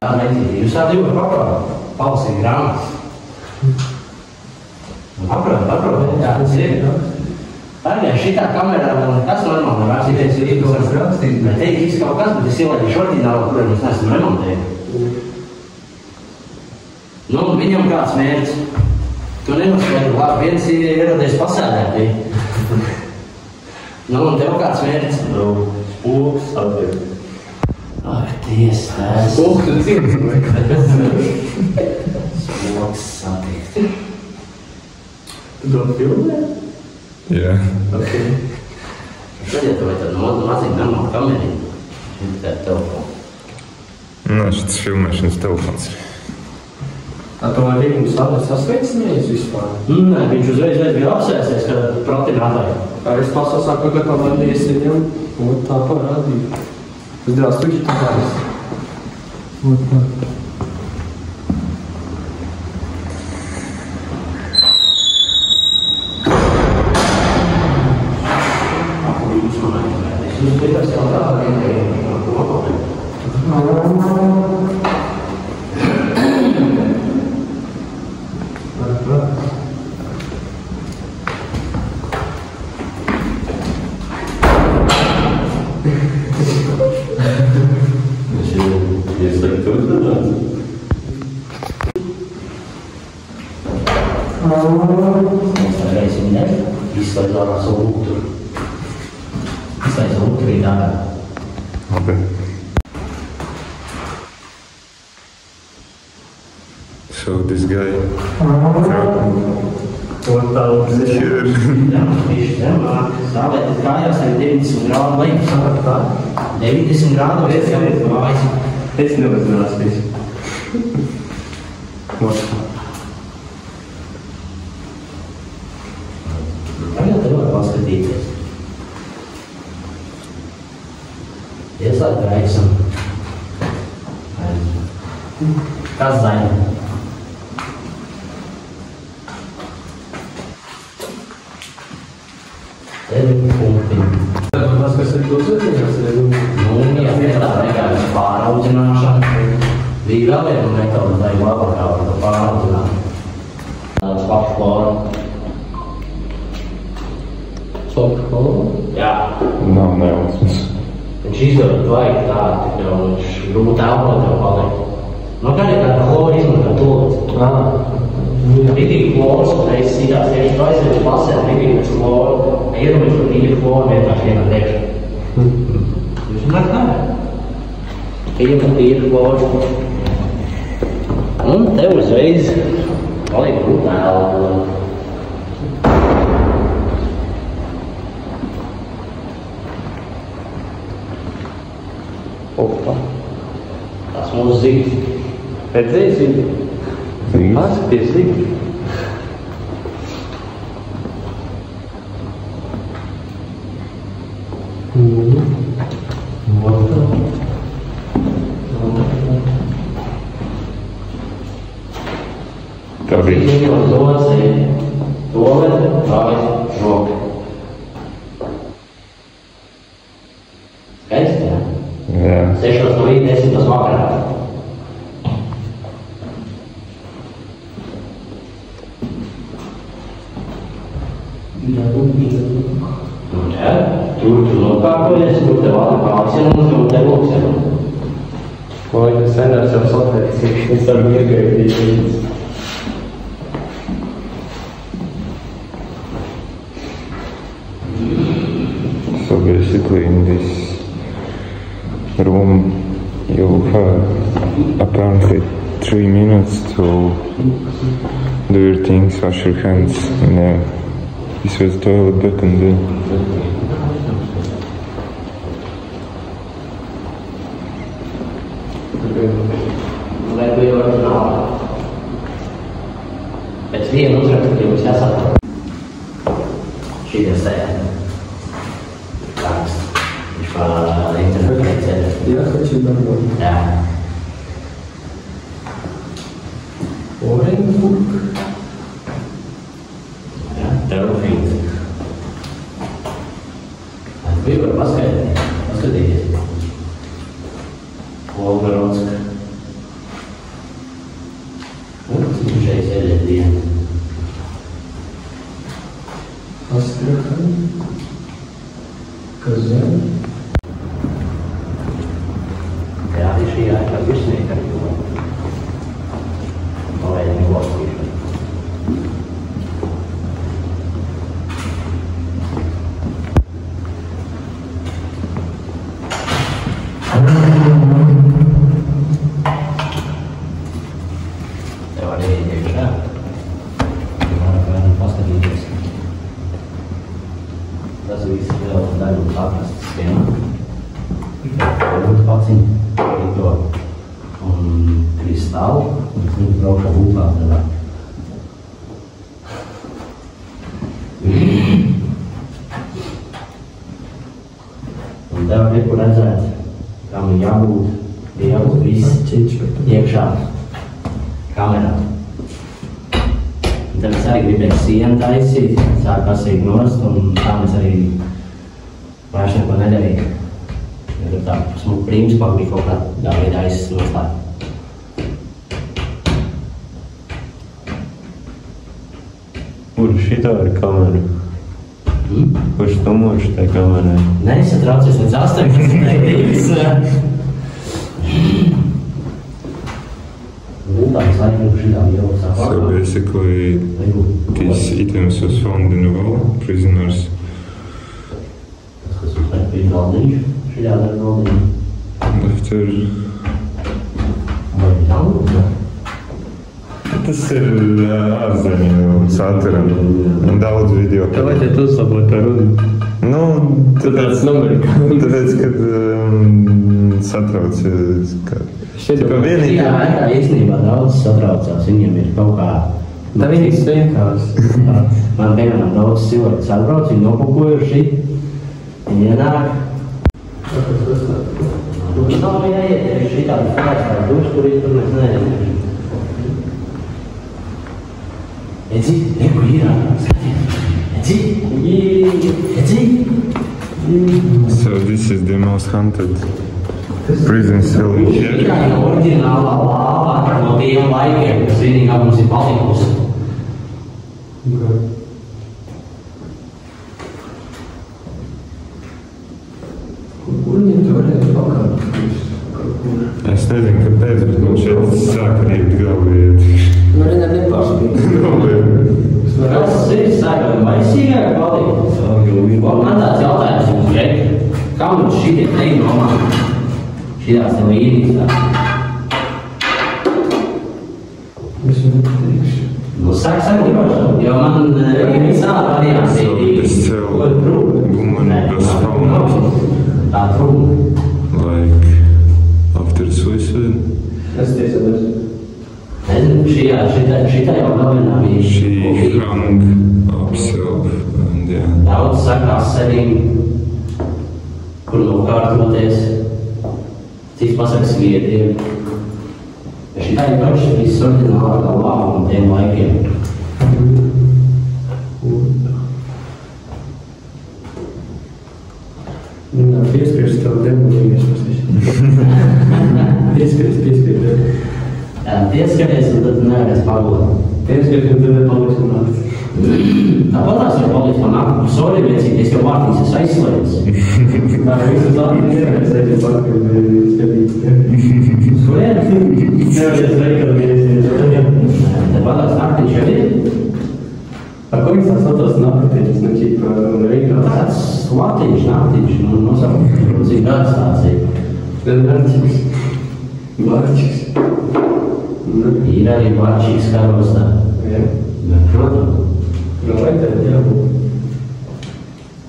Jūs tādu jūtu palasīt grāmatas. Paprot, jā, tas ir. Pārgāju šitā kamerā vēl nekas normāli rakstīties. Bet te ir kaut kas, bet es ielaidu orģinālu, kuriem es neesmu remontēju. Nu, viņam kāds mērķis. Tu nenoskaidri, labi, viens ir ieradies pasēdēt. Nu, un tev kāds mērķis? Nu, spūks atbild. Ak, tiesās. Spūks un cīns, vai kas? Spūks satikt. Tu to filmē? Jā. Ok. Šodien tu vai tad mazīt normāli kamerīnu. Šeit tā telefonu. Nu, šis filmēšanas telefons ir. A to arī mums labi sasveicinājies vispār? Nē, viņš uzreiz bija apsēsies, kad pratinātāji. Es pasāku, ka tā vadījies viņam, un tā parādīja. Здравствуйте, товарищ. Вот так. Izslēdz ārā savu lūgturu. Izslēdz lūgturī dārā. Okay. So this guy Вот так. here. Jā, tieši zemāk. Stāvēt kājās ar 90 grādu lejas. 90 grādu es jau mājas. Es nevazinās visu. Вот так. Tagad te var paskatīties. Ieslēgt gaisam. Kas zaļa? Te ir punktiņi. Tas, kas ir pilsētiņās, Nu, jā, tā vienkārši pāraudzināšana. Bija vēl viena metode, lai labākā par to pāraudzināt. Pašu floru. Jā. Nav nejausmas. Viņš izdod vajag tādu, ka viņš grūti elpot tev paliek. Nu, kad ir tāda chlora izmanto tūlīt. Ritīgi chloras, uzreiz sīkās, ja viņš aizveic pasēt ritīgi pēc chloru, iedomājas, ka tīri chloru vienkārši vienā degšana. Jūs runāt kā? Tīri chloru. Un tev uzreiz paliek grūti elpot. Opa. Tas mūsu zīgs. Redzēji zīdi? Paskaties zīdi. Tā bija. Viņos dosēja tolēt, kājas, žoka. Skaisti, jā? Jā. 6 no rīta, 10 vakarā. Jā, tur tu nopārkojies, tur tev atpāksien un te lūksien. Vai tas senārs jau satveicīgs, es ar iegaitīšanas. So basically in this room you have apparently 3 minutes to do your things, wash your hands, and this was toilet back and then. Lai bija oriģināli. Pēc viena uzraksta jums jāsaprot. Šī ir sēja. Raksts. Viņš pa internetu ceļ. Я хочу домой. Jā. Оренбург. Jā, tev ir fīns. Bija var paskatīties. Volgorodska. šī ēka virsnieka arī paveidā neklausīšana. Tev arī iekšā. Varam paskatīties. Tas viss vēl daļums atrastas vienā. Varbūt paciņu to un kristālu un viņi braukā lūpā tādā. Un tev ir kur redzēt, kam ir jābūt Dievu viss iekšā kamerā. Un tad es arī gribēju sienu taisīt, sāku pasīgi nost un tā mēs arī vairs neko nedarīju. Tur tā smuka prīmspaka bija kaut kādā veidā aizsnoslēta. Kur šitā ir kamera? Kurš numurs tai kamerai? Nesatraucies līdz 18. So basically, these items was found in the wall, prisoners. After... Tas ir ārzemju saturam un daudz video. Tev vajadzētu uzlabot to runu. Nu, Tāpēc numerikā. Tāpēc, kad satraucies, ka... vienīgi... Jā, īstenībā daudz satraucās, viņiem ir kaut kā... Tā vienīgs vienkārši. Man piemēram daudz cilvēku satrauc, viņi nopukojuši, viņi ienāk. Nav jāiet, ja šitādi frājas kā duškurī, tur mēs neesam. Edzi, neko ir, skatiet. Edzi. So this is the most haunted prison cell in here. Tā ir oriģinālā lāva no tiem laikiem, kas vienīgā mums ir palikusi. Kur viņi to varētu pakāpt? Es nezinu, kāpēc, bet man šeit sāk arī galvu iet. Nu, vienam nepārspīt. Tas ir sākot maisīgāk palikt. Man tāds jautājums jums, Greg, kā mums šitie te domā? Šitās te līnijas tā. Es viņu nepateikšu. Nu, saka, jo man ir visādi varianti. So this cell woman was found Tā trūma. like after suicide. Es tiesādos. Nezinu, šitā jau galvenā bija. She hung herself and yeah. Daudz sakās sevīm, kur nokārtoties. Cits pasakas vietiem. Šitā ir paši viss oriģinālākā lāva un tiem laikiem. Viņā pieskrieši tev demonies pasīši. Pieskrieši. Pieskaries un tad nevarēs pagot. Pieskrieši un tad nepaliks un naktis. Tāpatās jau paliks man nakti. Sorry, vecīt, es jau vārtīs esmu aizslēdz. Tā visas labi nevarēs aiziet pakaļ, vai skatīt. Svēr? Nevarēs veikali vienīsies. Tāpatās naktiņš jau ir. Ar ko viņš tās otās naktiņas, nu, ķipa, veikals? Tāds latiņš, naktiņš, nu, nosaukt, cik gads tāds ir. Vārčiks. Vārčiks. Ir arī vārčiks karostā. Jā. Protams. Nu, vai tev jābūt?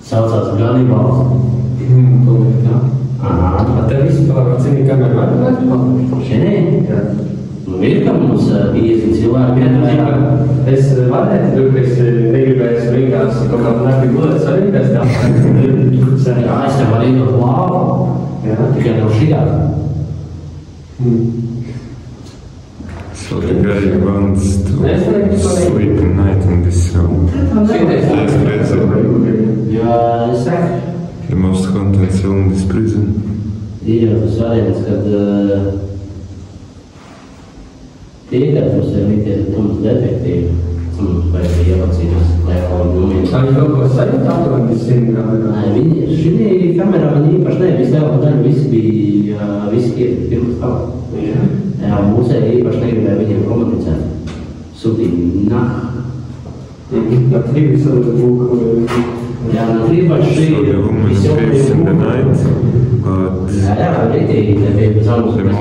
Saucās Ganibals. Tomēr, jā. Aha. Tev vispār, cini kameru var palikt? Šodien? Jā. Nu, ir, ka mums 50 cilvēki vienmēr. Es varētu, ka es negribēju vienkārši kaut kādu nakti gulēt svarīgās tāpēc. Jā, es tev arī dot lāvu. Jā. Tikai no šitā. So the guy wants to sleep at night in this cell. That's crazy. Jo, es saku, The most haunted cell in this prison. ir jau tas variants, kad tiekāt mums ir mities tums detektīvi. Mums vajag ievacīnas, lai jau domīgs. Tā viņi kaut ko sajūt aptuveni visiem kamerā? Nē, viņi šī kamerā viņi īpaši ne, visu lielāko daļu visi bija, visi pirms tā. Jā, mūsēji īpaši negribēja viņiem komunicēt. Sūtīja nah. На 3 веселых буквы. Jā, no 3 paši šī So the woman appears in the night, but jā, rītīgi nebija bez alus. there are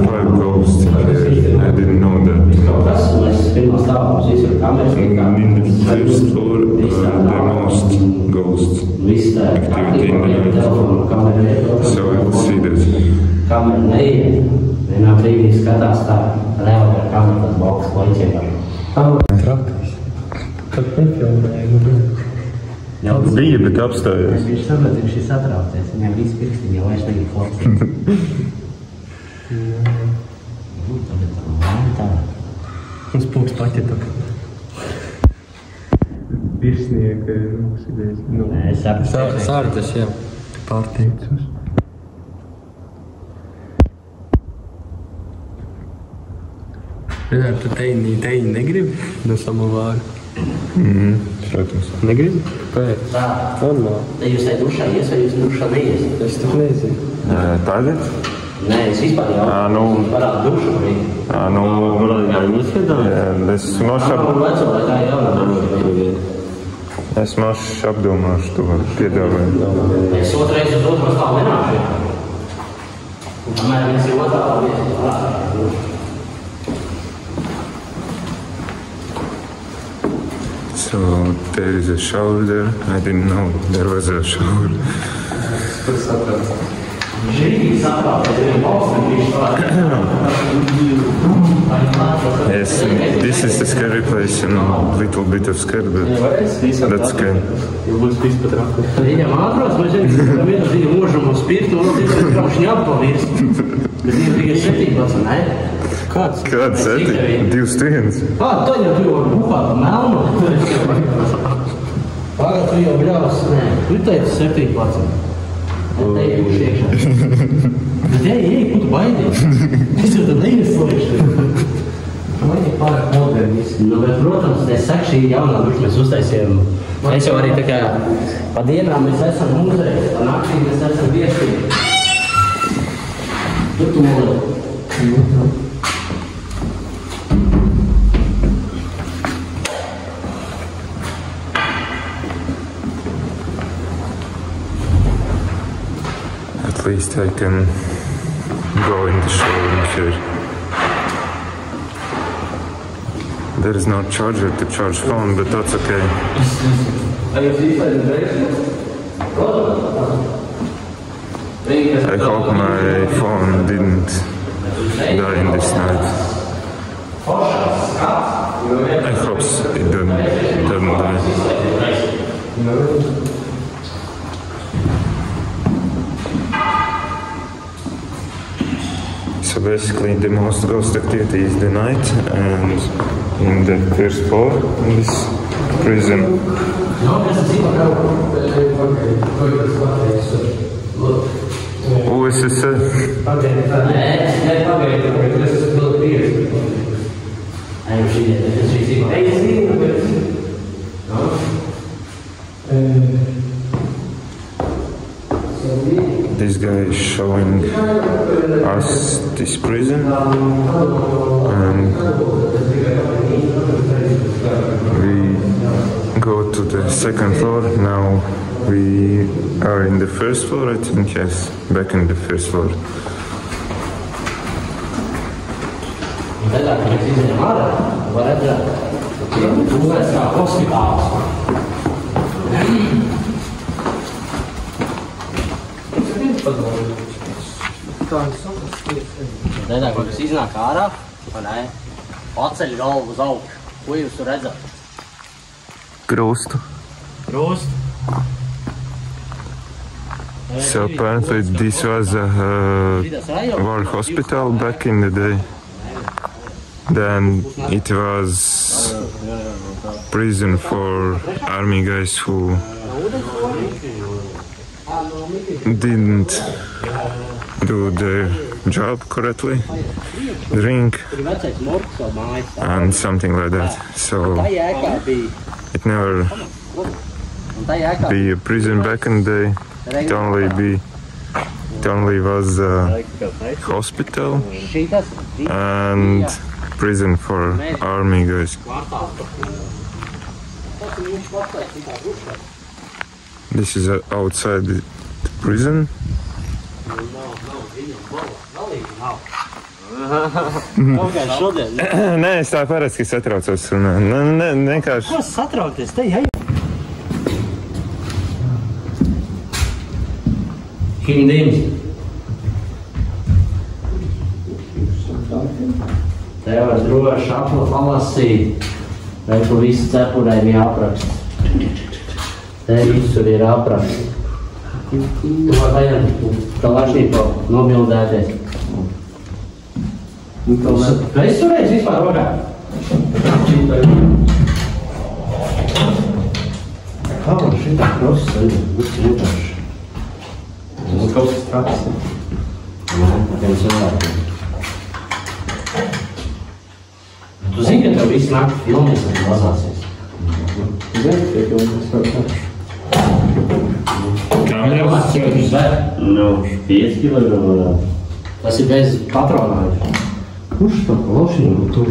5 ghosts in there. I didn't know that. Tas, mēs pirmā stāvā mums visur kameras. In the first floor, the most ghosts activity in the night. So I will see that. Kamera neiet. Vienā brīdī skatās tā reāli ar kameru, tas balks policijai par. Traktis. Kad nefilmēju, Bija, bet apstājās. Viņš saprot, viņš ir satraucies. Viņam visi pirkstiņi jau vairs negrib fotīt. Mums pūks paķetok. Virsnieka mums idejas. Nē, es saprotu. Sārdas, jā. Pārteicus. Renāri, tu teini negribi no samovāra? Protams. Negribi? Pēc. Tā. Normāli. Jūs tai dušā ies vai jūs dušā neies? Es to nezinu. Tagad? Nē, es vispār jau parādu dušu brīdi. Es maši apdomāšu to piedāvājumu. Es otrais uz otru stāvu nenāšu. Kamēr mēs jau otrā viesi. So there is a shower there. I didn't know there was a shower. Yes, this is a scary place and a little bit of scare, but that's good. Viņam ātrās, mēs zinām, ka vienu mūžam uz spirtu, un vēl tikai viņš neappavies. Bet viņam tikai 17, ne? Kāds 7? 21? To jau tu jau bukāt melnu. Pagad, tu jau bļaus, nē. Tu teici 17. Te jau būs iekšā. Bet ej, ko tu baidies? Es jau tad neieslēgšu. Viņi pārāk moderniski. Nu, bet, protams, es saku, šī jaunā duša mēs uztaisījām. Es jau arī tā kā pa dienām mēs esam muzejs, pa naktī mēs esam viesīgi. Tur tu mūli. At least I can go in the showroom here. There is no charger to charge phone, but that's okay. I hope my phone didn't die in this night. I hope it doesn't die. So basically the most ghost activity is the night and in the first floor in this prison. USSR. This guy is showing us this prison and we go to the second floor. Now we are in the first floor, I think, yes, back in the first floor. Tad, kad jūs iznāk ārā, paceļ galvu uz augšu. Ko jūs tur redzat? Krustu. Krustu? So apparently this was a war hospital back in the day. Then it was prison for army guys who didn't do their job correctly, drink and something like that. So it never be a prison back in the day. It only be it only was a hospital and prison for army guys. This is outside the prison. Nē, es tā parasti satraucos. Vienkārši. Ko satraukties? Te jāj. Himdīms. Te var droši palasīt, vai tu visu cepurēm jāaprakst. Te visur ir aprakst. Tu var tajā kalašņīko nobildēties. Tu esi turējis vispār rokā? Kā man šitā krosis arī? Viss vienkārši. Kaut kas traks. Nē, tiem cilvēkiem. Tu zini, ka tev visu nakti filmēs, un tu bazāsies? Zini, ka filmēs var traks. Kameras, cik tu svēr? 5 kg. Tas ir bez patronājuši. Kurš to lošību tur?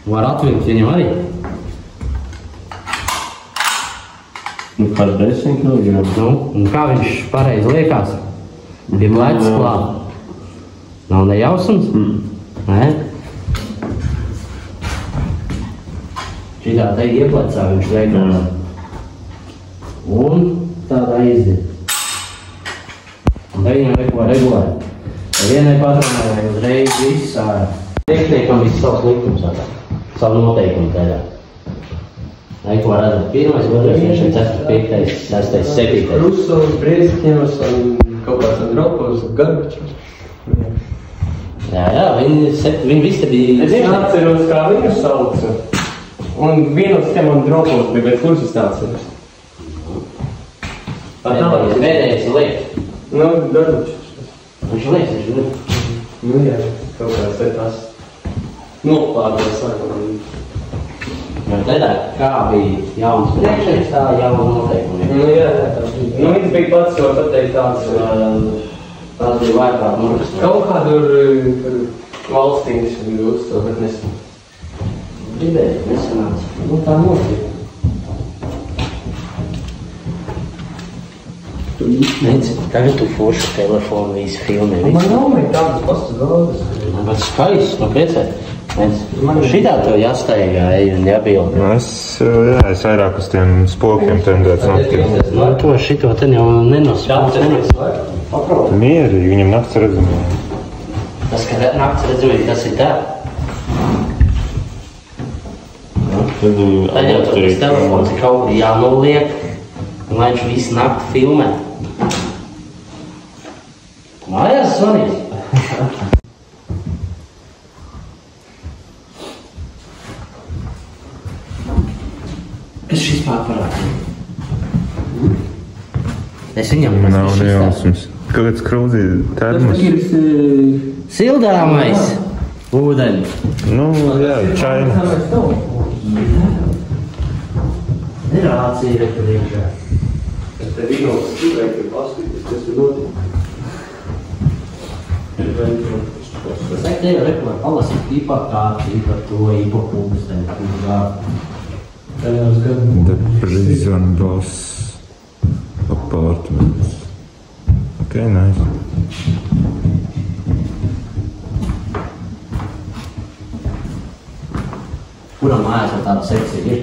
Var atvilkt viņam arī? Par 10 kg. Un kā viņš pareizi liekās? Bija lēts klāt. Nav nejausums? Nē? Šitā te ieplecā viņš liekās. Un tādā izdien. Un te viņam neko regulēt. Vienai patronai uzreiz viss ārā. Priekšniekam viss savs likums ārā. Savu noteikumu tādā. Neko redzat. 1, 2, 3, 4, 5, 6, 7. Rusovs, Brieziņos un kaut kāds Andropovs, Garbačovs. Jā, viņi visi bija... Es atceros, kā viņu sauca. Un vienos tiem Andropovs bija, bet kurus es atceros? Pēdējais liek. Garbačovs. Viņš liek. Jā, kaut kāds ir tas. Noplādās sākumā. Kā bija jauns priekšnieks, tā jauna noteikumi. Jā, tā bija. Viņš bija pats, var pateikt tāds. Tās bija vajagāt norakstīt. Kaut kādu valstīnis bija uzstāv, bet nesam. Gribēju, nesanāca. Tā notika. Nec, tagad tu foršu telefonu visi filmē. Man nav mai tādas pastu galdas. Bet skaists, priecēt. Šitā tev jāstaigā un jābilda. Es vairāk uz tiem spokiem tendēts naktī. To šito ten jau nenosprāts. Mieri, viņam nakts redzamī. Tas, ka nakts redzamī, tas ir tā. Tad jau tas telefons ir kaut kur jānoliek, un lai viņš visu nakti filmē. Mājās zvanīs. Kas šis pārparādi? Es viņam nav nejausmas. Kāpēc krūzī termos? Tas ir sildāmais ūdeņi. Jā, čaina. Ir rācija reku iekšā. Es te vienos stīvēju paskatīties, kas ir notiek. Es tev jau reku var palasīt īpakārti, par to īpakūgas tev kūgā. The prison boss apartments. Okay, nice. Kuram mājās ar tādu sekciju ir?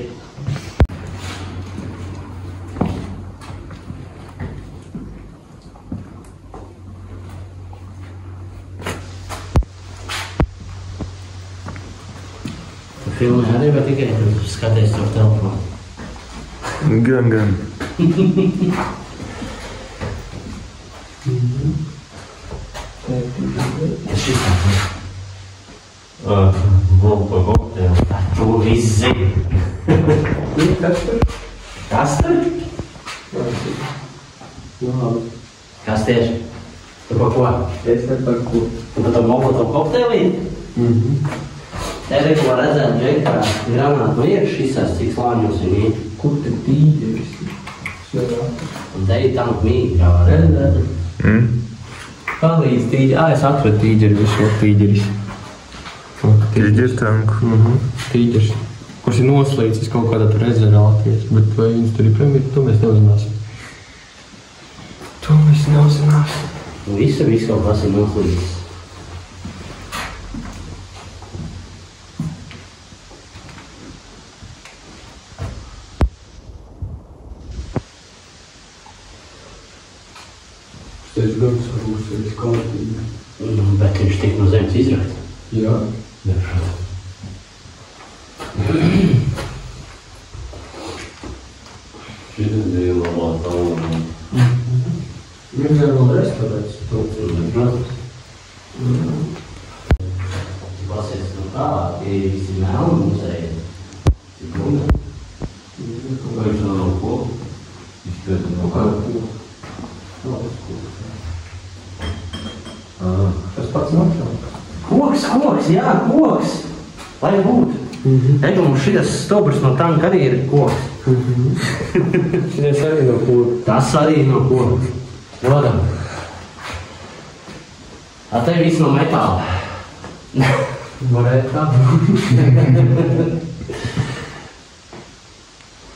Filmē arī vai tikai tu skaties savu telefonu? Gan. Kas šis tā? Pa koktēlu. Tu viss zini. Kas tur? Kas tur? Kas tieši? Tu pa ko? Es te par ko. Tu pa to molotovu kokteilī? Te reku var redzēt, Džekarā grāmāt no iekš izsās, cik slāņos viņi ir. Kur te tīģeris? Un te ir tam mīgi, kā var redzēt. Palīdz tīģeri. Es atradu tīģeri, visu šo tīģeris. Tīģeri tanku. Tīģeris. Kurš ir noslīcis kaut kādā tur rezervāties. Bet vai viņas tur ir premjeri, to mēs neuzzināsim. To mēs neuzzināsim. Visu kaut kas ir noslīcis. Tas gadus varbūt ir kārtīgi. Bet viņš tik no zemes izrakst. Jā. Šis bija labā tālumā. Viņš ir vēl restaurēts. Protams. Pasies no kā, tie visi melni muzeji. Cik gumē. Vai viņš nav ko? Izpēta no kā? Tas pats nokļaut. Koks, jā, koks! Lai būtu. Ego, mums šitas stobrs no tanka arī ir koks. Šitais arī no koka. Tas arī no koka. Rodam. A te viss no metāla. Varētu tā.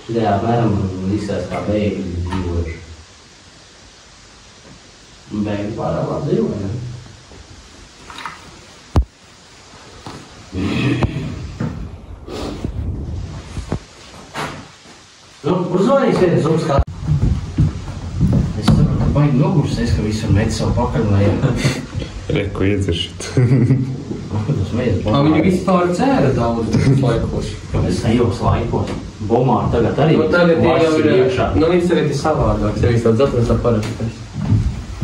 Šitajā apmēram izskatās kā bēgļi dzīvojuši. Bēgļi pārāk labi dzīvoja, ne? Uzvanīs viens zubs kā... Es saprotu, ka baigi nogursies, ka visur met savu pakaļlējā. Reku iedzeršit. Viņi vispār dzēra daudz laikos. Kāpēc tajos laikos? Bomāri tagad arī tagad jau ir iekšā. Viņas tagad ir savādāks, ja viņas tāds atrast parastais.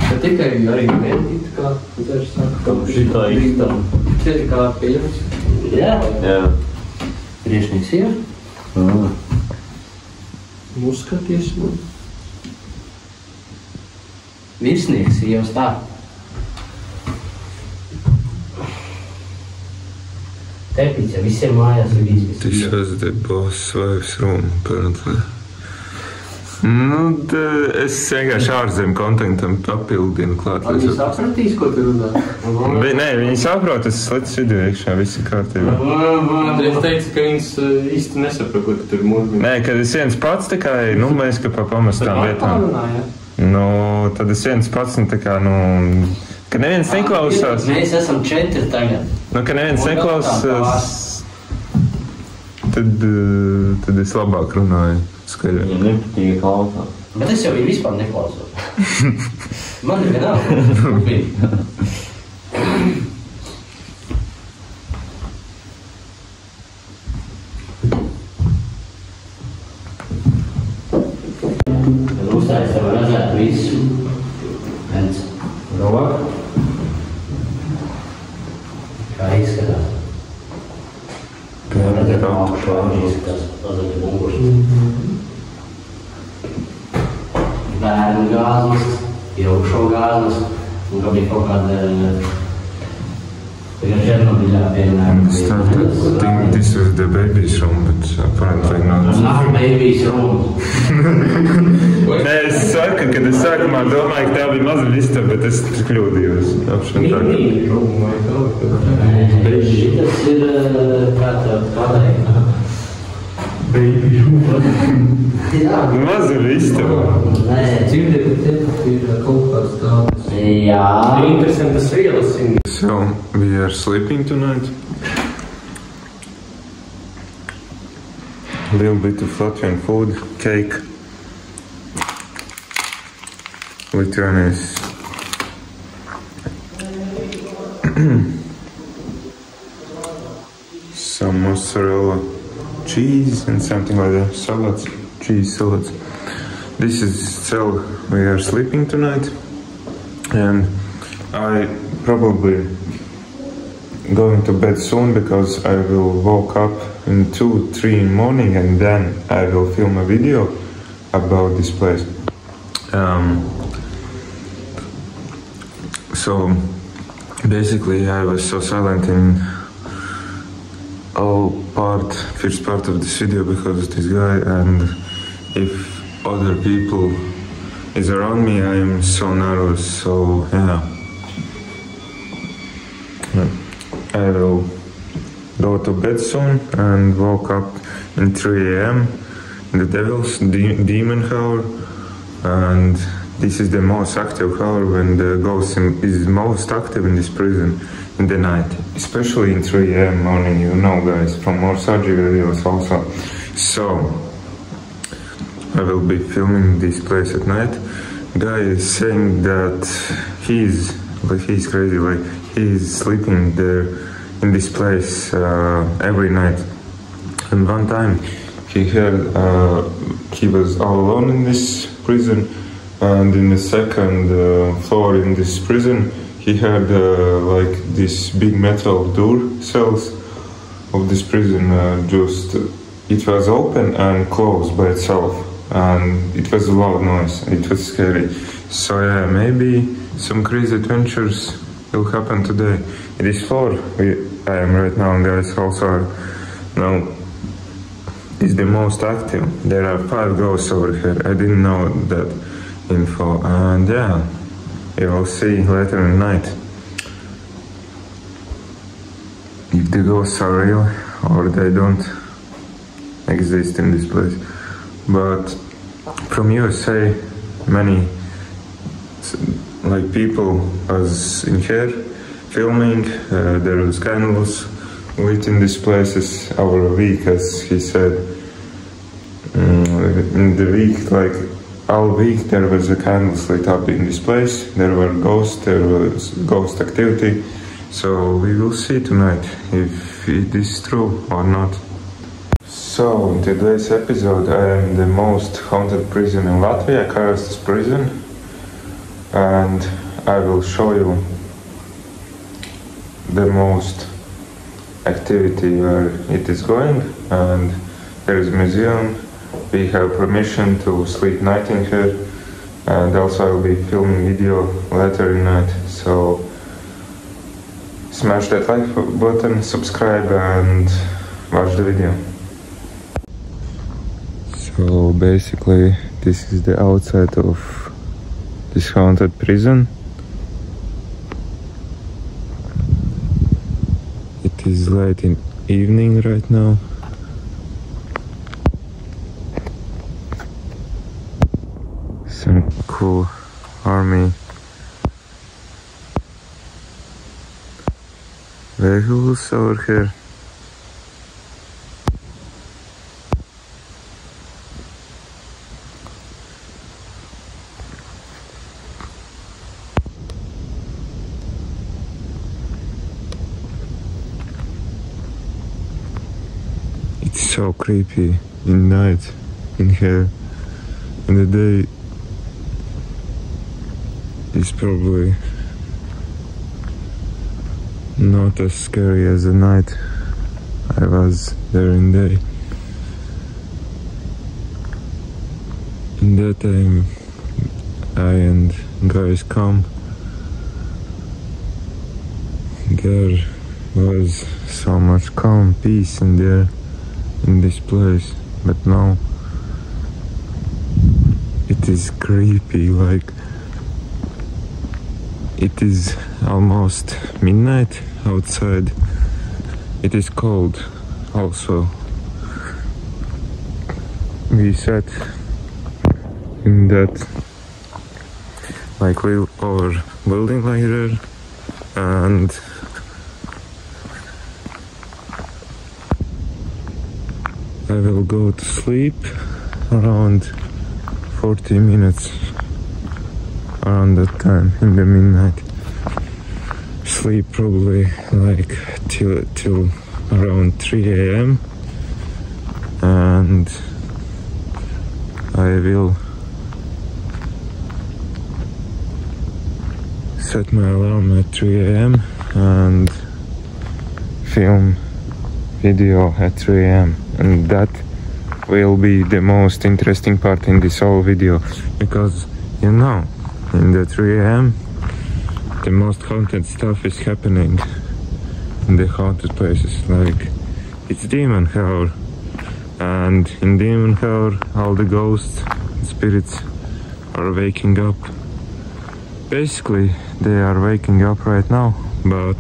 Bet tikai arī mēdīt, kā dzēš saka. Šitā īstā. Šeit kā pieņems. Jā. Jā. Priešnieks ir. Uzskaties. Virsnieks ir jau tā. Tepiņš, ja visiem mājās ir izvis. This was the boss wife's room, apparently. Es vienkārši ārzem kontentam papildinu klāt. Viņi sapratīs, ko tu runā? Nē, viņi saprot, es slēdzu video iekšā, viss ir kārtībā. Es teicu, ka viņas īsti nesaprot, ko tu tur mūžīgi. Nē, kad es viens pats tā kā, mēs kā pa pamestām vietām. Tad es viens pats, tā kā, kad neviens neklausās. Mēs esam 4 tagad. Kad neviens neklausās, tad es labāk runāju. Skaļāk. Ja nepatīk klausās. Bet es jau viņu vispār neklausos. Man ir vienalga. Tad uzstājas tev redzēt visu. Viens. Roka. Kā izskatās? Redzēt augšā, izskatās pazaļi muguras. Bērnu gāzmas, ilgšo gāzmas, un ka bija kaut kāda Černobiļā piemēram. I think this was the baby's room, but apparently not. Not baby's room. Nē, es saku, kad es sākumā domāju, ka tā bija maza vista, bet es kļūdījos. Mini room vai kaut kā. Šitas ir kā tev pateikt. Baby room. Jā. Maza vista. Nē. Dzirdēt, ka te ir kaut kāds tāds. Jā. Interesantas vielas. So, we are sleeping tonight. A little bit of Latvian food, cake. Lithuanians. Some mozzarella cheese and something like that. Salads, cheese salads. This is cell we are sleeping tonight. And I probably going to bed soon because I will wake up in 2-3 in the morning and then I will film a video about this place. So basically I was so silent in first part of this video because of this guy, and if other people is around me, I am so nervous. So yeah, I will go to bed soon and woke up in 3 a.m. in the Devil's Demon Hour, and this is the most active hour when the ghost is most active in this prison in the night, especially in 3 a.m. morning, you know guys, from more surgery videos also. So I will be filming this place at night. Guy is saying that he's crazy, like he's sleeping there in this place every night. And one time he was all alone in this prison, and in the second floor in this prison he had like this big metal door cells of this prison, just it was open and closed by itself, and it was a loud noise, it was scary. So yeah, maybe some crazy adventures will happen today. It is 4 I am right now, guys. Also now is the most active. There are 5 ghosts over here. I didn't know that info, and yeah, you will see later in the night if the ghosts are real or they don't exist in this place. But from USA, many like people was in here filming. There was candles lit in these places over a week, as he said. In the week, like all week, there was a candles lit up in this place. There were ghosts, there was ghost activity. So we will see tonight if it is true or not. So in today's episode, I am in the most haunted prison in Latvia, Karastas prison, and I will show you the most activity where it is going. And there is a museum. We have permission to sleep night in here, and also I will be filming video later in night. So smash that like button, subscribe, and watch the video. So basically this is the outside of this haunted prison. It is late in evening right now. Some cool army vehicles over here. It's so creepy in night in here. In the day it's probably not as scary as the night I was there in day. In that time I and guys come, there was so much calm, peace in there, in this place, but now it is creepy. Like it is almost midnight outside. It is cold also. We sat in that like our building like there, and I will go to sleep around 40 minutes, around that time in the midnight. Sleep probably like till around 3 a.m. and I will set my alarm at 3 a.m. and film video at 3 a.m. and that will be the most interesting part in this whole video, because you know, in the 3 a.m. the most haunted stuff is happening in the haunted places. Like it's demon hour, and in demon hour all the ghosts spirits are waking up. Basically, they are waking up right now, but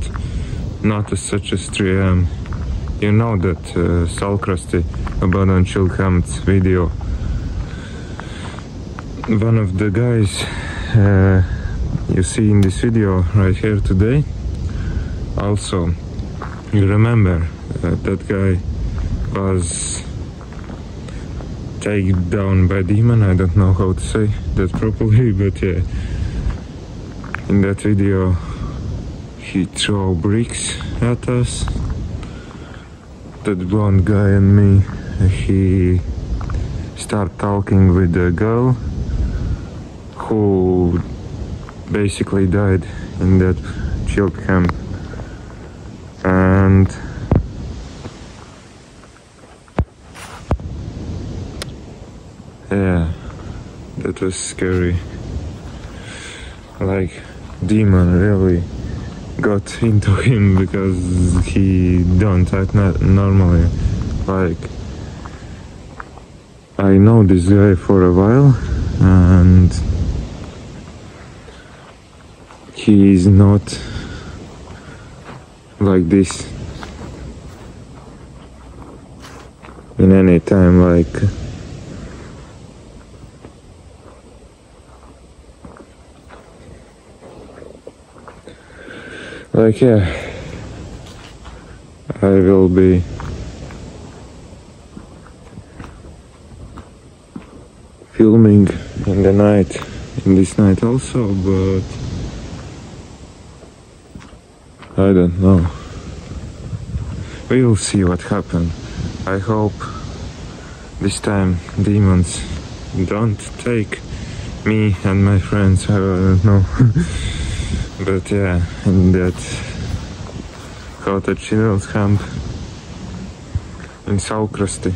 not as such as 3 AM. You know that Salkrasti Abandoned Child Camp's video. One of the guys you see in this video right here today, also, you remember that guy was taken down by demon. I don't know how to say that properly, but yeah, in that video he threw bricks at us. That blonde guy and me, he started talking with the girl who basically died in that child camp. And yeah, that was scary. Like, demon really got into him because he don't act normally. Like, I know this guy for a while and he is not like this in any time. Like yeah, I will be filming in the night, in this night also, but I don't know. We will see what happens. I hope this time demons don't take me and my friends, I don't know. But yeah, in that haunted children's camp in Salkrasti,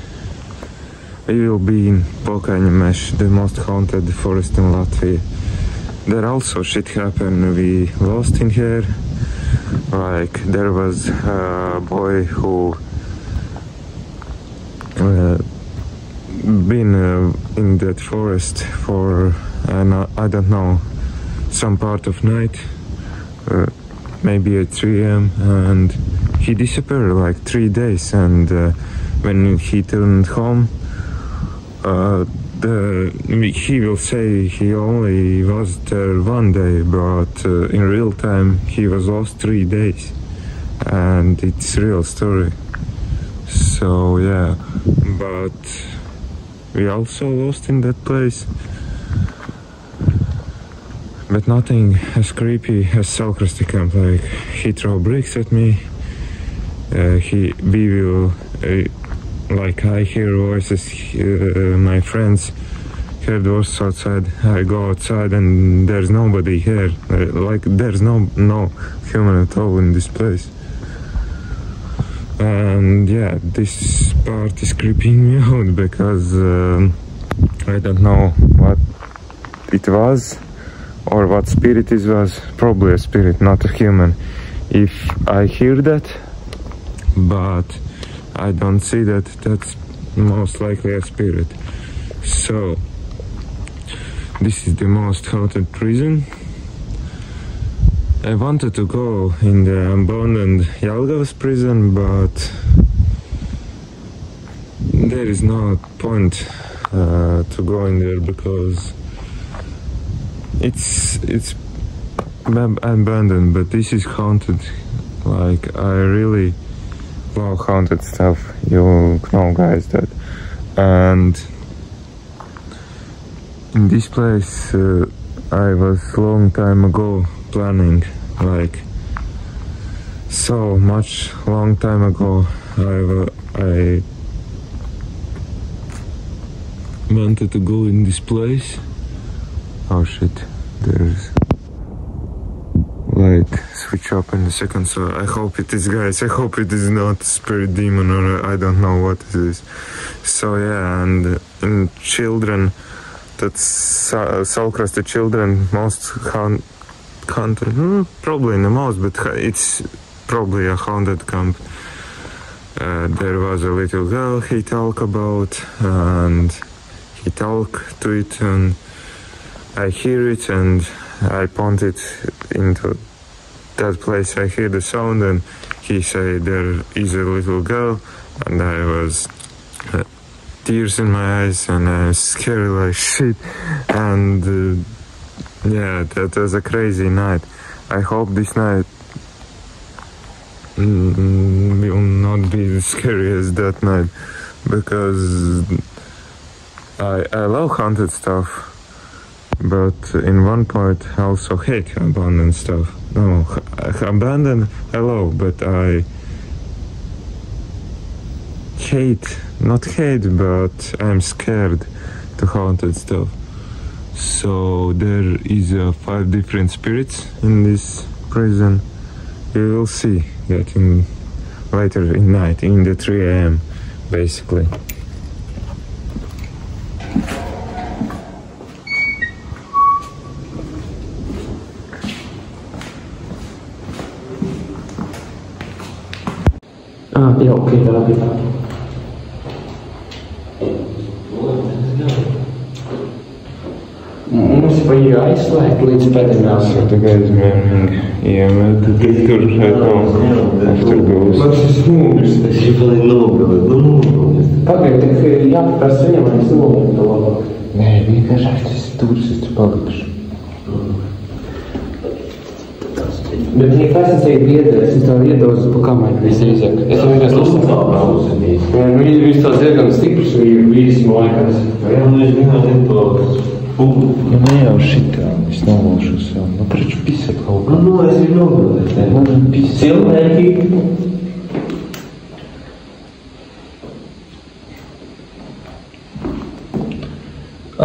we will be in Pokaņemeš, the most haunted forest in Latvia. There also shit happened. We lost in here. Like, there was a boy who been in that forest for I don't know, some part of night, maybe at 3 AM, and he disappeared like 3 days. And when he turned home, he will say he only was there 1 day, but in real time he was lost 3 days, and it's real story. So yeah, but we also lost in that place, but nothing as creepy as Salkrasti camp. Like, he threw bricks at me, we will like, I hear voices, my friends hear voices outside. I go outside and there's nobody here. Like, there's no human at all in this place. And yeah, this part is creeping me out because I don't know what it was or what spirit it was. Probably a spirit, not a human. If I hear that, but I don't see that, that's most likely a spirit. So this is the most haunted prison. I wanted to go in the abandoned Jelgavas prison, but there is no point to go in there because it's abandoned, but this is haunted. Like, I really love haunted stuff, you know guys that. And in this place I was long time ago planning, like so much long time ago. I wanted to go in this place. Oh shit, there's light switch up in a second, so I hope it is, guys, I hope it is not spirit demon or I don't know what it is. So yeah, and in children, that's Salkrasti children, most haunted, probably the most, but it's probably a haunted camp. There was a little girl he talked about, and he talked to it, and I hear it, and I point it into that place. I hear the sound, and he said there is a little girl, and I was tears in my eyes, and I was scared like shit. And yeah, that was a crazy night. I hope this night will not be as scary as that night, because I love haunted stuff, but in one part I also hate abandoned stuff. No, abandoned I love, but I not hate, but I'm scared to haunted stuff. So there is 5 different spirits in this prison. You will see that later in night, in the 3 a.m. basically. Ja, okej, det var bra. Mums ir jāizslēgt līdz pēdējām. So the guy is wearing EMF detector right now after those. Man šis smūgis. Es jau vēl nogalēju. Pagaid, tik jāpaprasa viņam, lai es nogalēju to labāk. Nē, vienkārši aiztais tūrs, es tu palikšu. Bet viņa pēcnacēja biedēs, es tev iedozu pa kamēr visi iziek. Es jau vienkārši uzstāvu. Viņš tāds diezgan stiprs vīrs mājās. Jā, es vienkārši to pūli. Nu, ne jau šitā, es novalšu sev. Nu, taču pisēt kaut kā. Nu, es jau nogalēju. Nu, pisēt. Cilvēki.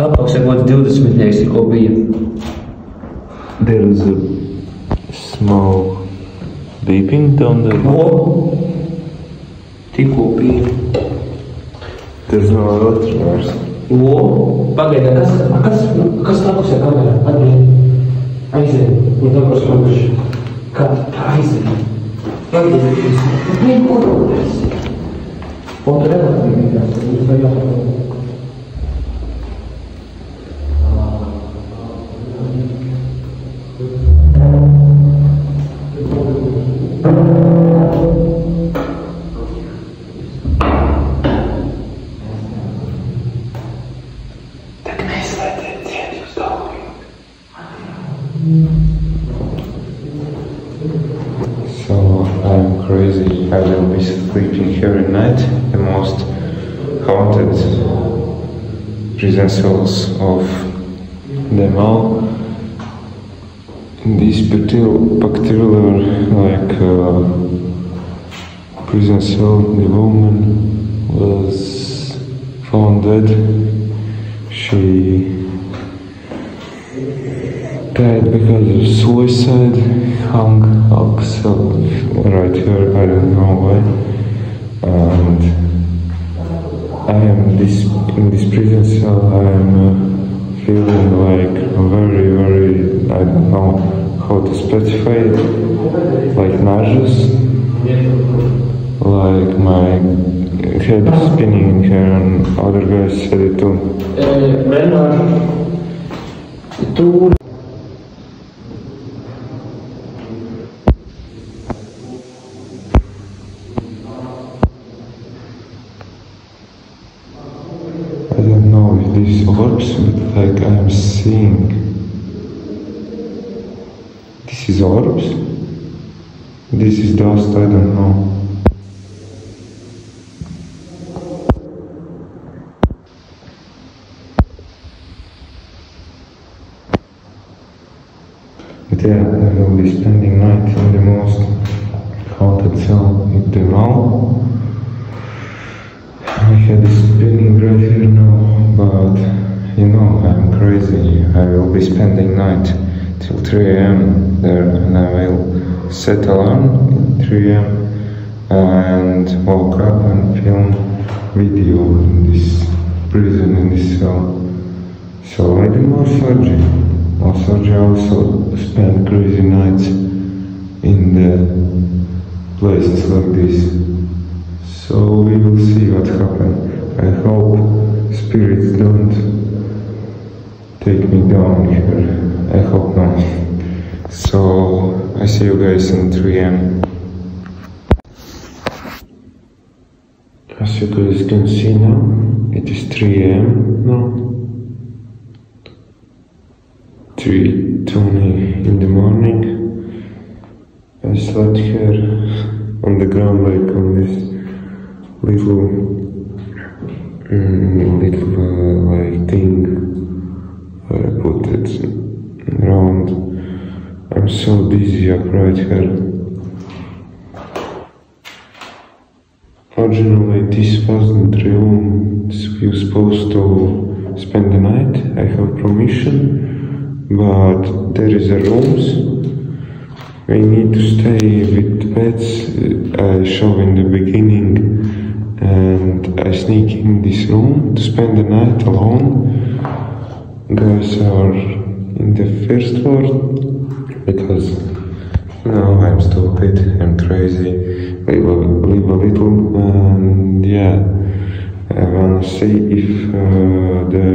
Apakšā būtu 20, tikko bija. There is a small beeping down there. Tikko bija. There's no other words. Pagaidā, kas tā pusē kamerā? Aizien. Un tā kas kamerā. Kā? Aizien. Pagaidā. Neko daudz. Un relatīvi vienkārši. Jūs vai jāpārāk. So I'm crazy. I will be sleeping here at night. The most haunted prison cells of them all. In this particular prison cell, the woman was found dead. She died because of suicide, hung herself right here, I don't know why. And I am in this prison cell, I am feeling like very, I don't know how to specify it, like nauseous, like my head is spinning here, and other guys said it too. I don't know if this works, but like I'm seeing. This is orbs? This is dust, I don't know. But yeah, I will be spending night in the most haunted cell in the mall. My head is spinning right here now, but you know, I'm crazy. I will be spending night till 3 a.m. there, and I will set alarm at 3 a.m. and woke up and film video in this prison, in this cell. So I do more surgery. More surgery, I also spend crazy nights in the places like this. So we will see what happens. I hope spirits don't take me down here. I hope not. So I see you guys in 3 AM. As you guys can see now, it is 3 AM now. 3:20 in the morning. I slept here on the ground, like on this little like thing where I put it around. I'm so dizzy up right here. Originally this wasn't the room we were supposed to spend the night. I have permission. But there is a rooms. We need to stay with pets. I show in the beginning, and I sneak in this room to spend the night alone. Guys are in the first floor because I'm stupid, I'm crazy. We will live a little, and yeah, I wanna see if the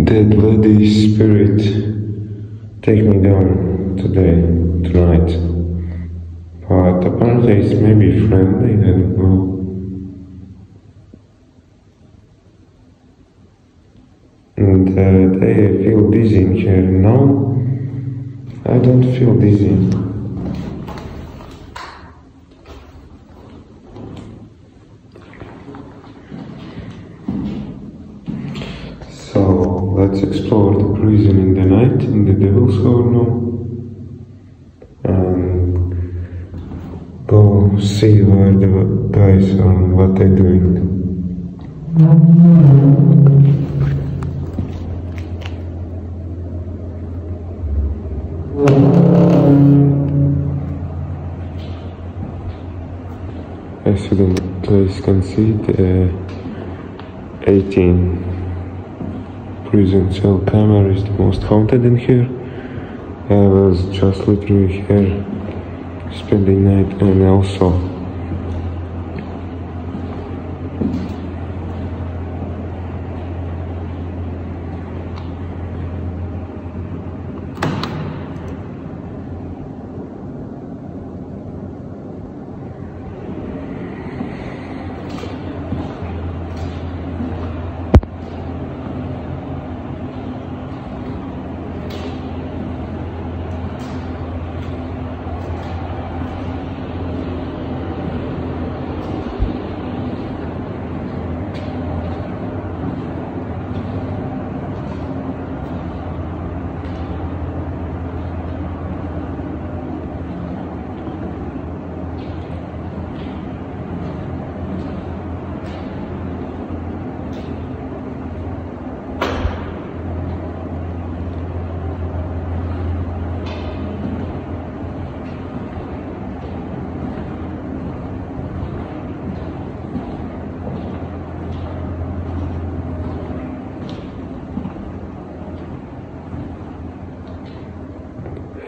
dead lady spirit take me down tonight. But apparently it's maybe friendly, I don't know. And I feel dizzy in here. No, I don't feel dizzy. So let's explore the prison in the night, in the Devil's Hole now, and go see where the guys are and what they're doing. As you guys can see, the 18 prison cell camera is the most haunted in here. I was just literally here spending night, and also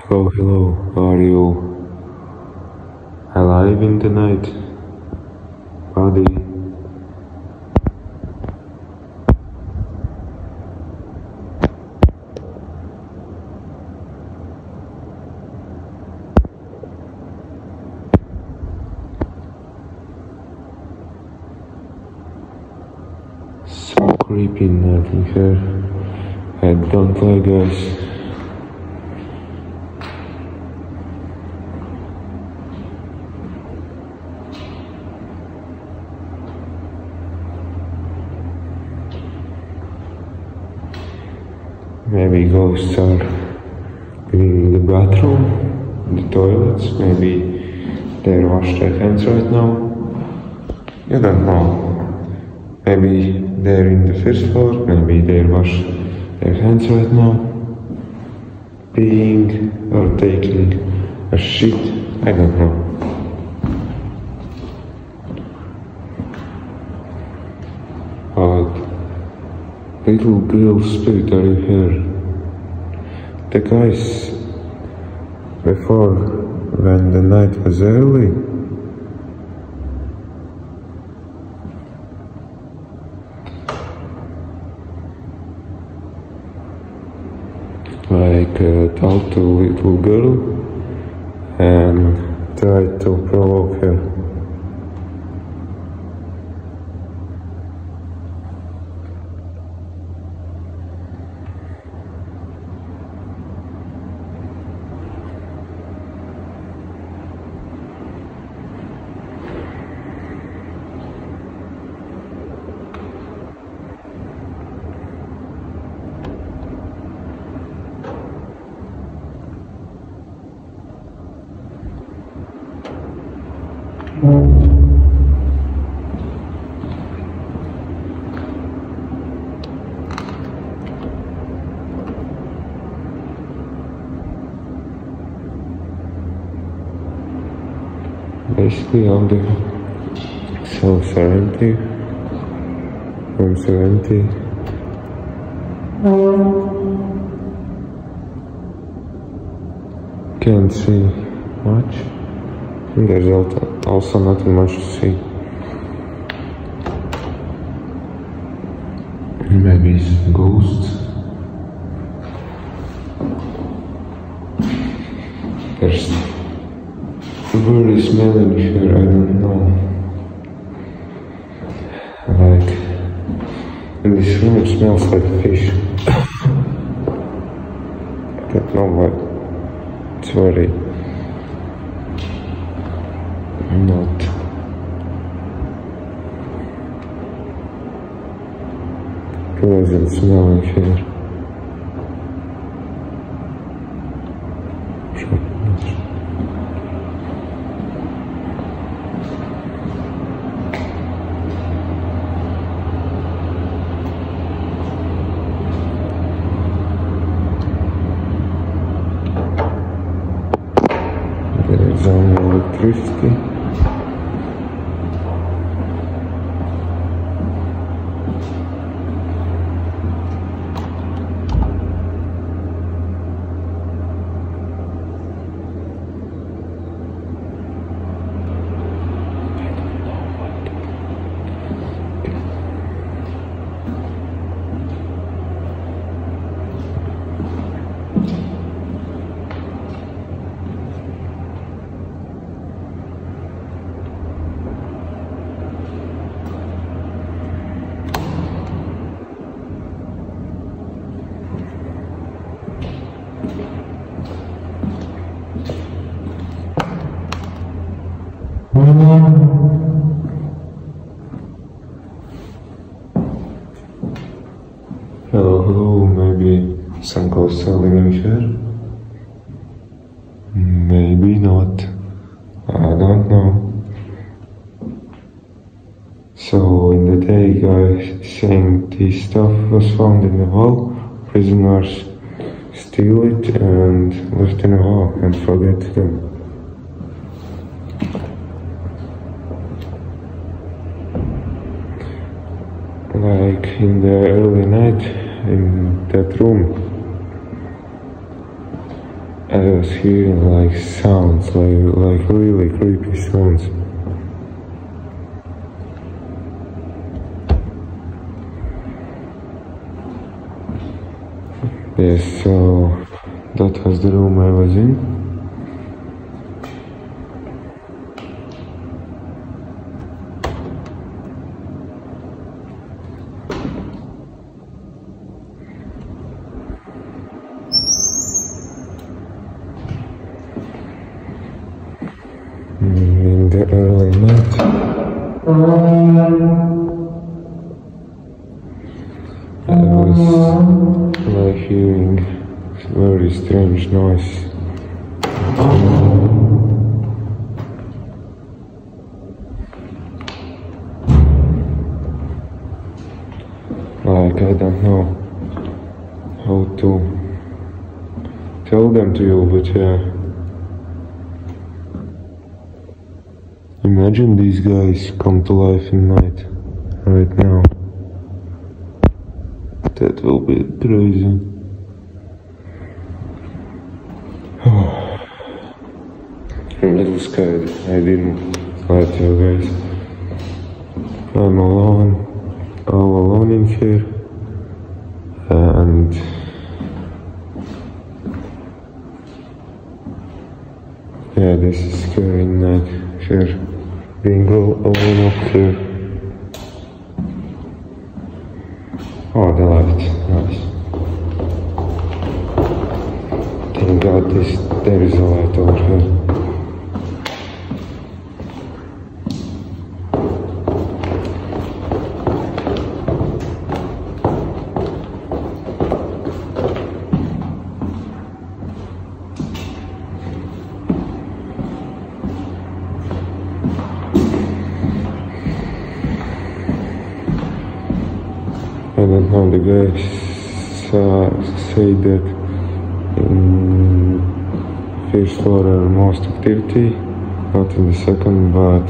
hello, are you alive in the night, buddy? So creepy night in here. I don't like, guys. Maybe ghosts are in the bathroom, the toilets, maybe they wash their hands right now. You don't know. Maybe they're in the first floor, maybe they wash their hands right now. Peeing or taking a shit, I don't know. But little girl spirit, are you here? The guys before, when the night was early, like talk to a little girl and try to provoke her. Basically all the cells are empty, rooms are empty. Can't see much, and there's also nothing much to see. Maybe it's ghosts. There's very smelling here, I don't know. Like, in this room it smells like fish. I don't know what. It's very not pleasant smelling here. There is only electricity. Hello, maybe some ghosts are living here? Maybe not. I don't know. So in the day guy saying this stuff was found in the wall, prisoners steal it and left in the wall and forget them. Like in the early night in that room, I was hearing like sounds, like really creepy sounds. Yes, so that was the room I was in. In the early night, I was like hearing very strange noise. Like I don't know how to tell them to you, but yeah. Imagine these guys come to life in night, right now. That will be crazy. I'm a little scared. I didn't let you guys. I'm alone, all alone in here. And Yeah, this is scary night here. Being alone up here. Oh, the light, nice. Thank God there is a light over here. I don't know, the guys say that in first floor are most activity, not in the second, but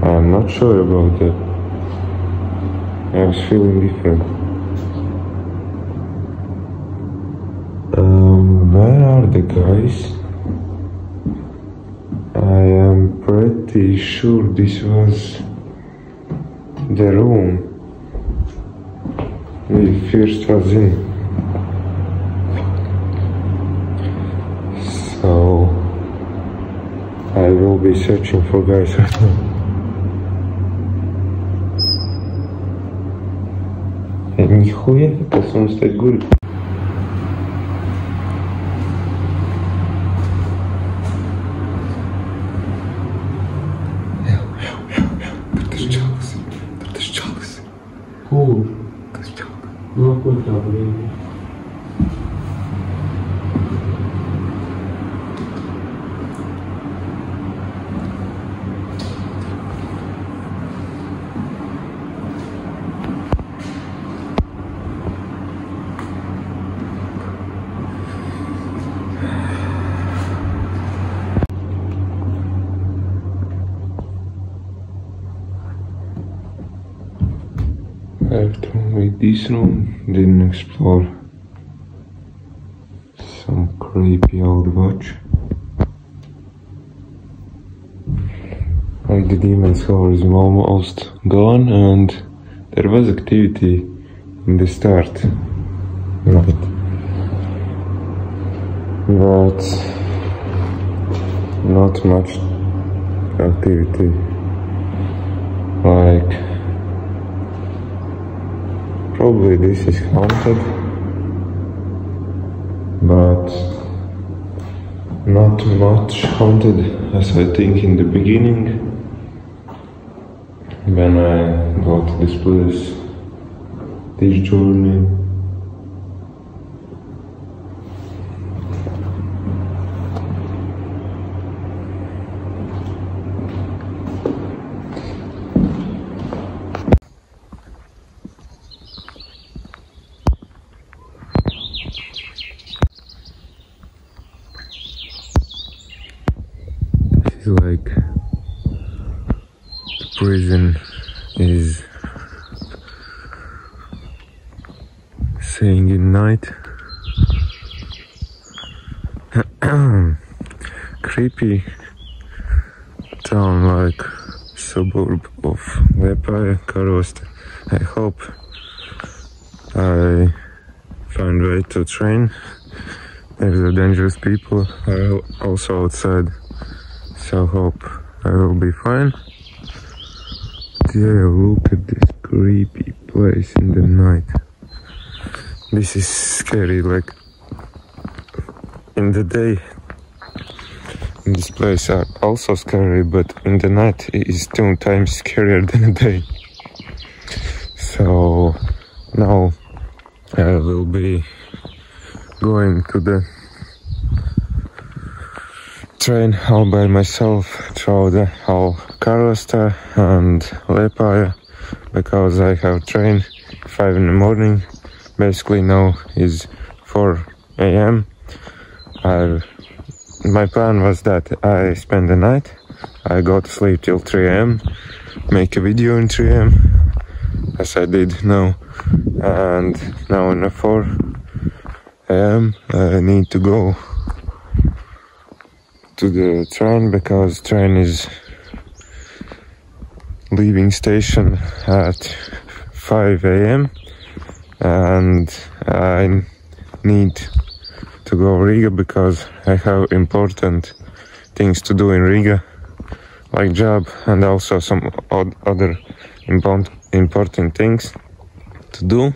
I'm not sure about that. I was feeling different. Where are the guys? I am pretty sure this was the room we first was in. So I will be searching for guys right now. Нихуя, как он стоит горит. Cool. No cuenta, блин. After with this room, didn't explore some creepy old watch. Like the demon's hall is almost gone, and there was activity in the start, right? But not much activity. Like, probably this is haunted, but not much haunted as I think in the beginning when I got to this place, this journey. Like the prison is saying at night. Creepy town, like suburb of Liepāja, Karoste. I hope I find way to train. There's a dangerous people are also outside. So hope I will be fine. Yeah, look at this creepy place in the night. This is scary, like in the day this place are also scary, but in the night it is 2 times scarier than a day. So now I will be going to the train all by myself through the whole Karoste and Liepāja, because I have train 5 in the morning. Basically now is 4 AM. My plan was that I spend the night, I go to sleep till 3 AM, make a video in 3 AM, as I did now, and now in 4 AM I need to go to the train, because train is leaving station at 5 AM and I need to go Riga because I have important things to do in Riga, like job, and also some other important things to do.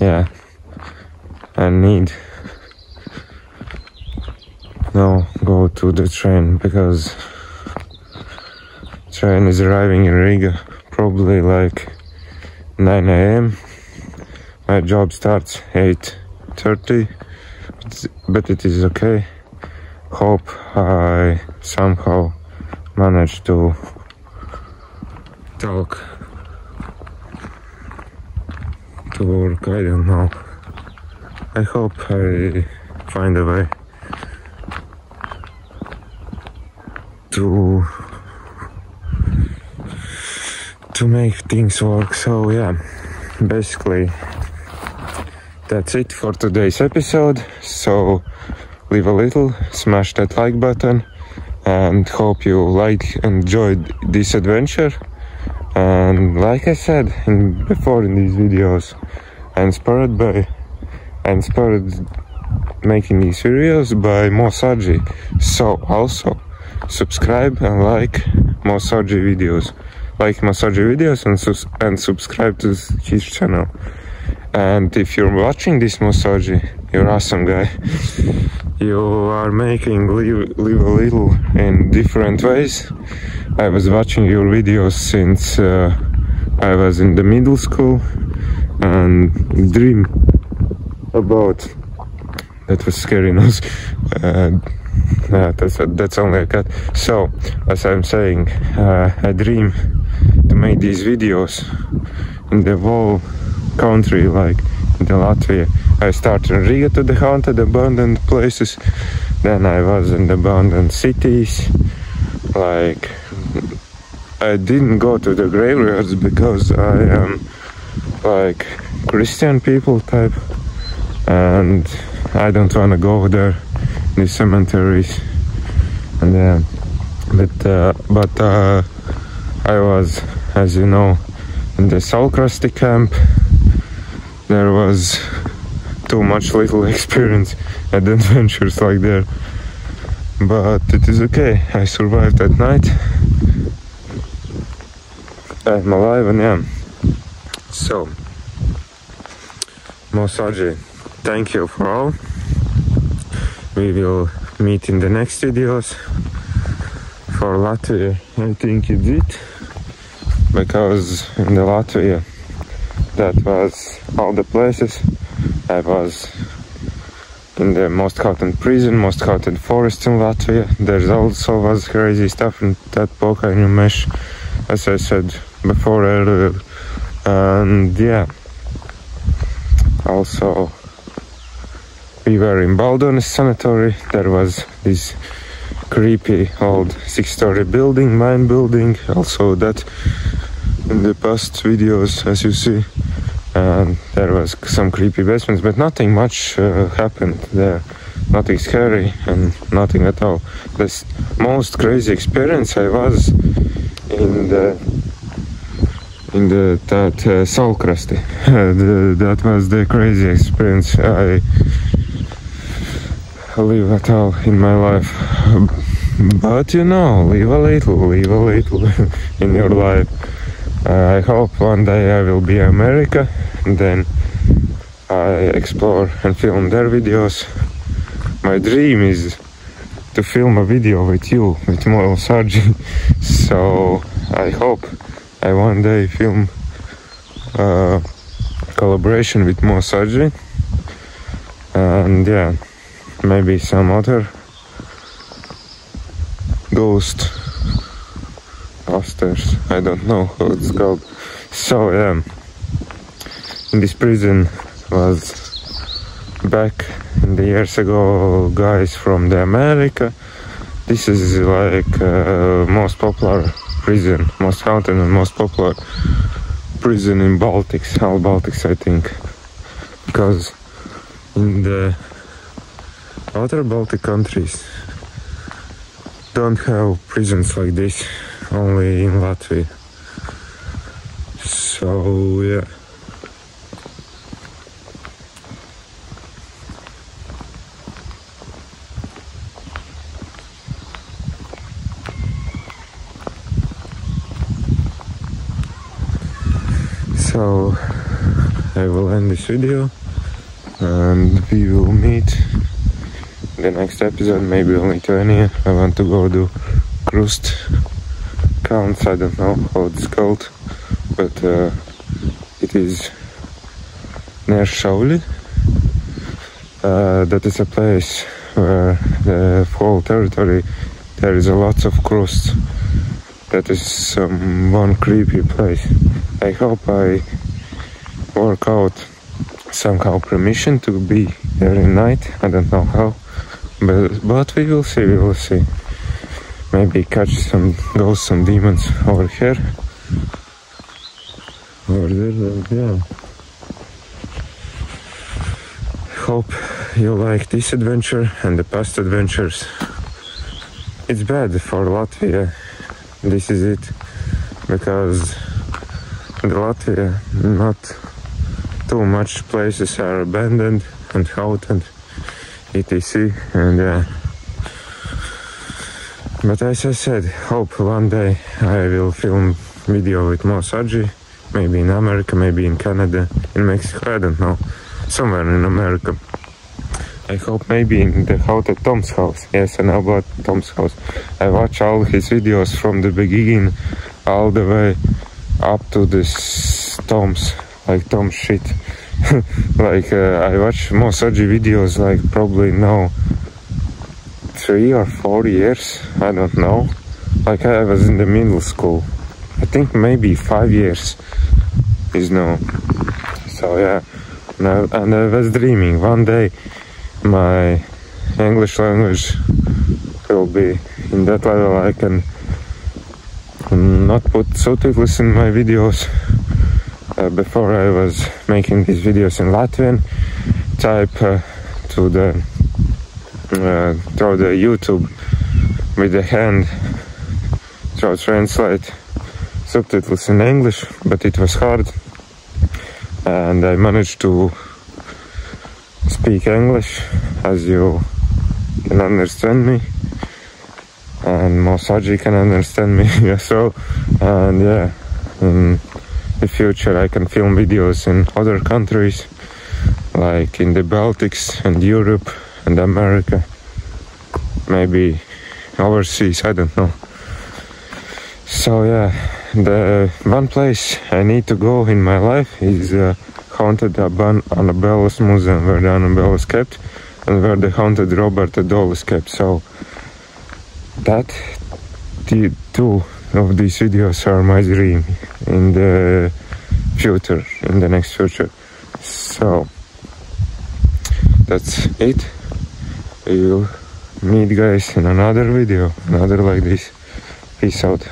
Yeah, I need now go to the train because train is arriving in Riga probably like 9 AM. My job starts 8:30, but it is okay. Hope I somehow manage to talk to work, I don't know. I hope I find a way to make things work. So yeah, basically that's it for today's episode. So leave a little, smash that like button, and hope you enjoyed this adventure. And like I said before in these videos, I'm inspired making these videos by Mosaji. So also subscribe and like Mosaji videos. Like Mosaji videos and subscribe to his channel. And if you're watching this Mosaji, you're awesome guy. You are making live a little in different ways. I was watching your videos since I was in the middle school and dream about, that was scary news. That's only a cut. So as I'm saying, I dream to make these videos in the whole country, like in the Latvia. I started in Riga, to the haunted abandoned places, then I was in the abandoned cities. Like I didn't go to the graveyards because I am like Christian people type, and I don't want to go there, the cemeteries. And but I was, as you know, in the Salkrasti camp. There was too much little experience at adventures like there, but it is okay. I survived that night. I'm alive and yeah. So Mosaji, thank you for all. We will meet in the next videos. For Latvia, I think it's it, because in the Latvia, that was all the places. I was in the most haunted prison, most haunted forest in Latvia. There's also was crazy stuff in that Pokainu mesh, as I said before earlier. And yeah, also we were in Baldonis Sanatory. There was this creepy old 6-story building, mine building, also that in the past videos, as you see. And there was some creepy basements, but nothing much happened there. Nothing scary and nothing at all. The most crazy experience I was in that Salkrasti. That was the crazy experience I live at all in my life. But you know, live a little in your life. I hope one day I will be in America, and then I explore and film their videos. My dream is to film a video with you, with Mosaji. So I hope I one day film a collaboration with Mosaji. And yeah, maybe some other ghost busters, I don't know how it's called. So yeah, in this prison was back in the years ago guys from the America. This is like most popular prison, most haunted and most popular prison in Baltics, all Baltics I think, because in the other Baltic countries don't have prisons like this, only in Latvia. So yeah. So I will end this video and we will meet the next episode, maybe in Lithuania. I want to go to Krust Counts, I don't know how it's called, but it is near Šiauliai. That is a place where the whole territory there is a lot of crust. That is one creepy place. I hope I work out somehow permission to be there in night. I don't know how, but we will see. We will see. Maybe catch some ghosts, some demons over here, over there. Yeah. Hope you like this adventure and the past adventures. It's bad for Latvia. This is it, because in Latvia not too much places are abandoned and haunted, etc. And but as I said, hope one day I will film video with more Saji, maybe in America, maybe in Canada, in Mexico, I don't know, somewhere in America. I hope maybe in the house at Tom's house. Yes, I know about Tom's house. I watch all his videos from the beginning all the way up to this Tom's, like Tom's shit. Like I watch Mosaji videos like probably now 3 or 4 years, I don't know. Like I was in the middle school. I think maybe 5 years is now. So yeah, and I was dreaming one day my English language will be in that level I can not put subtitles in my videos. Before I was making these videos in Latvian, type to the through the YouTube with the hand, try to translate subtitles in English, but it was hard, and I managed to speak English as you can understand me, and Mosaji can understand me as well. And yeah, in the future I can film videos in other countries, like in the Baltics and Europe and America, maybe overseas, I don't know. So yeah, the one place I need to go in my life is haunted Annabelle's museum, where the Annabelle is kept and where the haunted Roberta doll is kept. So that the two of these videos are my dream in the future, in the next future. So that's it. We will meet guys in another video, another like this. Peace out.